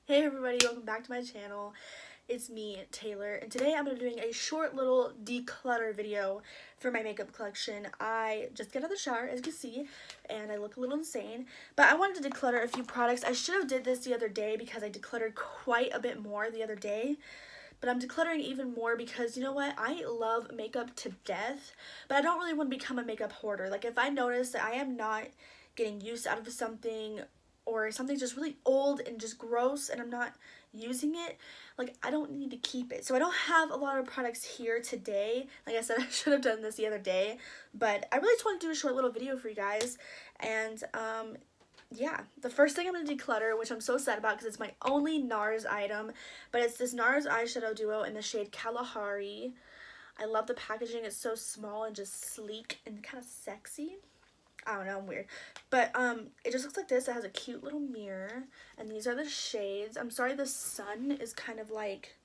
Hey everybody, welcome back to my channel. It's me, Taylor, and today I'm going to be doing a short little declutter video for my makeup collection. I just got out of the shower, as you can see, and I look a little insane, but I wanted to declutter a few products. I should have did this the other day because I decluttered quite a bit more the other day, but I'm decluttering even more because, you know what, I love makeup to death, but I don't really want to become a makeup hoarder. Like, if I notice that I am not getting use out of something, or something's just really old and just gross and I'm not using it, like, I don't need to keep it. So I don't have a lot of products here today. Like I said, I should have done this the other day, but I really just want to do a short little video for you guys. And yeah, the first thing I'm going to declutter, which I'm so sad about because it's my only NARS item, but it's this NARS eyeshadow duo in the shade Kalahari. I love the packaging. It's so small and just sleek and kind of sexy. I don't know, I'm weird. But it just looks like this. It has a cute little mirror, and these are the shades. I'm sorry the sun is kind of like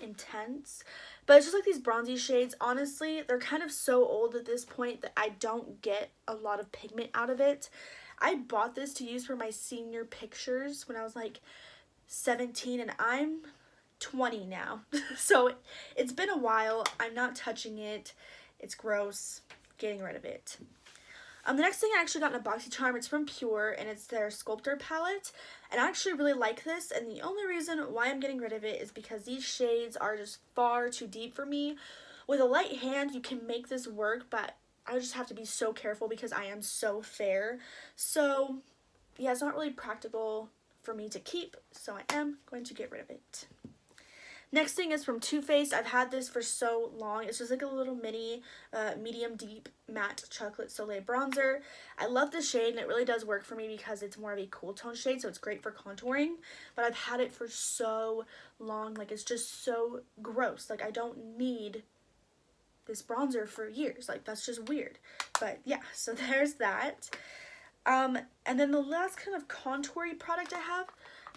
intense, but it's just like these bronzy shades. Honestly, they're kind of so old at this point that I don't get a lot of pigment out of it. I bought this to use for my senior pictures when I was like 17, and I'm 20 now. So it's been a while. I'm not touching it. It's gross. Getting rid of it. The next thing I actually got in a BoxyCharm, it's from Pure, and it's their Sculptor palette, and I actually really like this, and the only reason why I'm getting rid of it is because these shades are just far too deep for me. With a light hand, you can make this work, but I just have to be so careful because I am so fair. So, yeah, it's not really practical for me to keep, so I am going to get rid of it. Next thing is from Too Faced. I've had this for so long. It's just like a little mini medium deep matte chocolate soleil bronzer. I love this shade, and it really does work for me because it's more of a cool tone shade, so it's great for contouring. But I've had it for so long. Like, it's just so gross. Like, I don't need this bronzer for years. Like, that's just weird. But yeah, so there's that. And then the last kind of contoury product I have,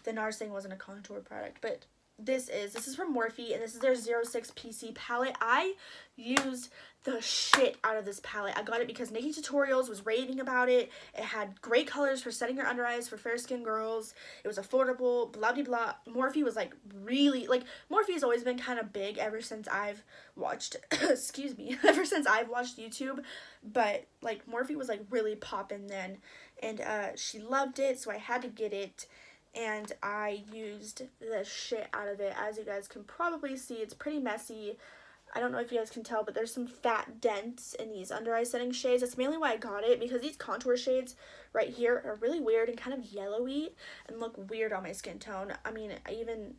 the NARS thing wasn't a contour product, but this is from Morphe, and this is their 06 PC palette. I used the shit out of this palette. I got it because Nikki Tutorials was raving about it. It had great colors for setting your under eyes for fair skinned girls. It was affordable, blah blah blah. Morphe was like really, like, Morphe has always been kind of big ever since I've watched excuse me, ever since I've watched YouTube, but like Morphe was like really poppin' then, and she loved it, so I had to get it. And I used the shit out of it. As you guys can probably see, it's pretty messy. I don't know if you guys can tell, but there's some fat dents in these under eye setting shades. That's mainly why I got it, because these contour shades right here are really weird and kind of yellowy and look weird on my skin tone. I mean, even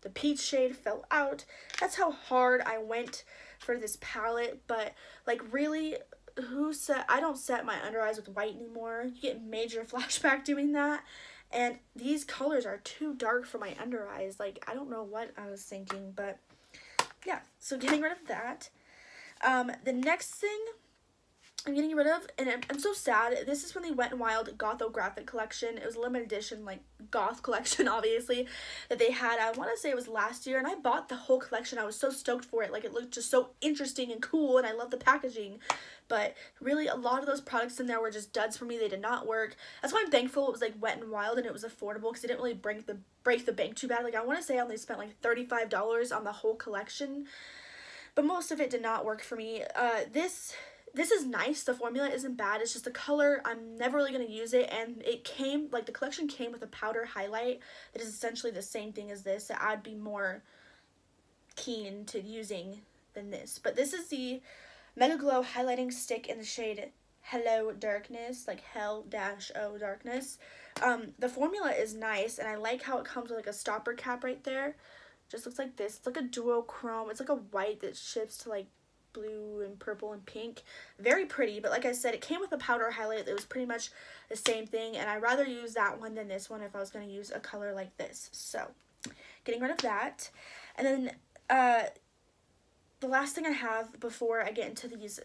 the peach shade fell out. That's how hard I went for this palette. But like, really, I don't set my under eyes with white anymore. You get major flashback doing that. And these colors are too dark for my under eyes. Like, I don't know what I was thinking, but yeah. So getting rid of that. The next thing I'm getting rid of, and I'm so sad, this is from the Wet n Wild Gothographic collection. It was a limited edition, like, goth collection, obviously, that they had. I want to say it was last year, and I bought the whole collection. I was so stoked for it. Like, it looked just so interesting and cool, and I love the packaging. But really, a lot of those products in there were just duds for me. They did not work. That's why I'm thankful it was, like, Wet n Wild and it was affordable, because it didn't really break the bank too bad. Like, I want to say I only spent, like, $35 on the whole collection, but most of it did not work for me. This is nice. The formula isn't bad. It's just the color, I'm never really going to use it. And it came, like, the collection came with a powder highlight that is essentially the same thing as this, that I'd be more keen to using than this. But this is the Mega Glow highlighting stick in the shade Hello Darkness, like Hell-O Darkness. The formula is nice, and I like how it comes with like a stopper cap right there. Just looks like this. It's like a duochrome. It's like a white that shifts to like blue and purple and pink. Very pretty, but like I said, it came with a powder highlight that was pretty much the same thing, and I'd rather use that one than this one if I was going to use a color like this. So getting rid of that. And then the last thing I have before I get into these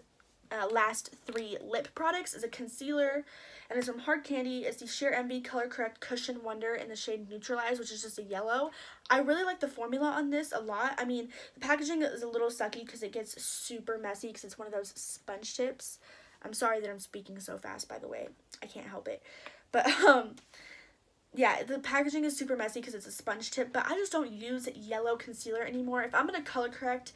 last three lip products is a concealer, and it's from Hard Candy. It's the Sheer Envy Color Correct Cushion Wonder in the shade Neutralize, which is just a yellow. I really like the formula on this a lot. I mean, the packaging is a little sucky because it gets super messy because it's one of those sponge tips. I'm sorry that I'm speaking so fast, by the way. I can't help it. But yeah, the packaging is super messy because it's a sponge tip, but I just don't use yellow concealer anymore. If I'm going to color correct,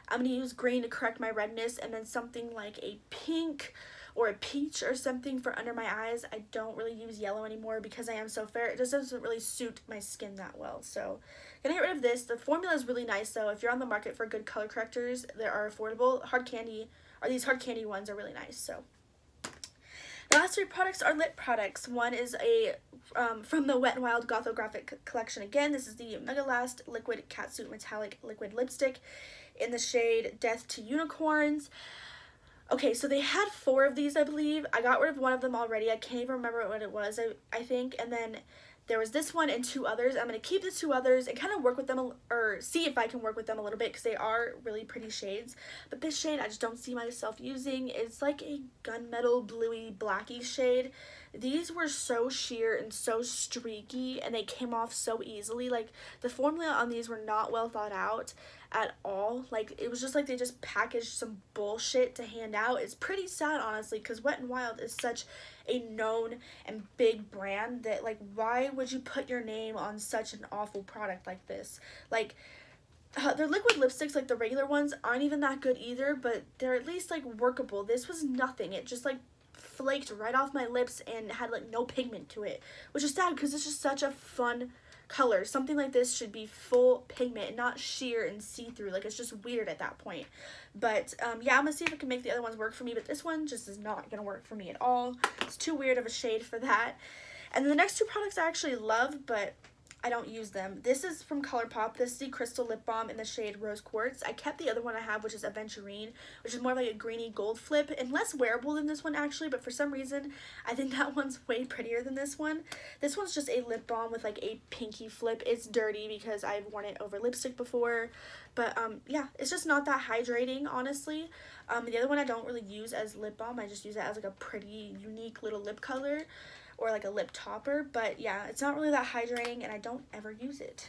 I'm going to use green to correct my redness, and then something like a pink or a peach or something for under my eyes. I don't really use yellow anymore because I am so fair. It just doesn't really suit my skin that well. So gonna get rid of this. The formula is really nice though. If you're on the market for good color correctors that are affordable, hard candy, or these hard candy ones are really nice. So the last three products are lip products. One is a from the Wet n Wild Gothographic collection. Again, this is the Mega Last Liquid Catsuit Metallic Liquid Lipstick in the shade Death to Unicorns. Okay, so they had 4 of these, I believe. I got rid of one of them already. I can't even remember what it was, I think. And then there was this one and 2 others. I'm going to keep the 2 others and kind of work with them, or see if I can work with them a little bit, because they are really pretty shades. But this shade I just don't see myself using. It's like a gunmetal bluey blacky shade. These were so sheer and so streaky, and they came off so easily. Like, the formula on these were not well thought out at all. Like, it was just like they just packaged some bullshit to hand out. It's pretty sad, honestly, because Wet n Wild is such a known and big brand that, like, why would you put your name on such an awful product like this? Like, their liquid lipsticks, like the regular ones, aren't even that good either, but they're at least, like, workable. This was nothing. It just, like, flaked right off my lips and had, like, no pigment to it, which is sad because it's just such a fun color. Something like this should be full pigment and not sheer and see-through. Like, it's just weird at that point. But yeah, I'm gonna see if I can make the other ones work for me, but this one just is not gonna work for me at all. It's too weird of a shade for that. And then the next 2 products I actually love, but I don't use them. This is from ColourPop. This is the Crystal Lip Balm in the shade Rose Quartz. I kept the other one I have, which is Aventurine, which is more like a greeny gold flip and less wearable than this one actually, but for some reason I think that one's way prettier than this one. This one's just a lip balm with like a pinky flip. It's dirty because I've worn it over lipstick before, but yeah, it's just not that hydrating, honestly. The other one I don't really use as lip balm. I just use it as like a pretty unique little lip color, or like a lip topper, but yeah, it's not really that hydrating and I don't ever use it.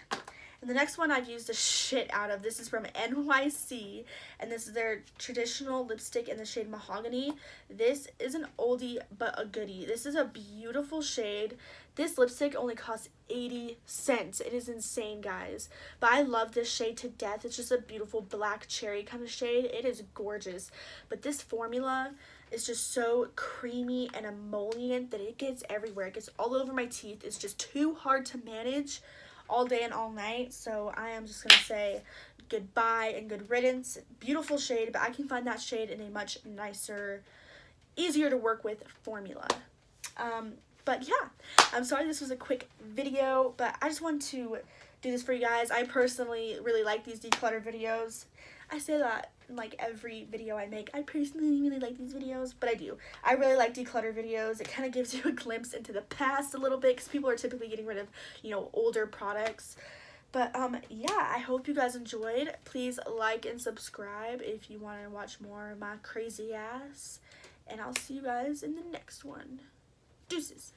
And the next one I've used the shit out of, this is from NYC, and this is their traditional lipstick in the shade Mahogany. This is an oldie but a goodie. This is a beautiful shade. This lipstick only costs 80 cents. It is insane, guys. But I love this shade to death. It's just a beautiful black cherry kind of shade. It is gorgeous. But this formula is just so creamy and emollient that it gets everywhere. It gets all over my teeth. It's just too hard to manage all day and all night. So I am just going to say goodbye and good riddance. Beautiful shade, but I can find that shade in a much nicer, easier to work with formula. But yeah, I'm sorry this was a quick video, but I just want to do this for you guys. I personally really like these declutter videos. I say that in like every video I make. I personally really like these videos, but I do. I really like declutter videos. It kind of gives you a glimpse into the past a little bit, because people are typically getting rid of, you know, older products. But yeah, I hope you guys enjoyed. Please like and subscribe if you want to watch more of my crazy ass. And I'll see you guys in the next one. Deuces.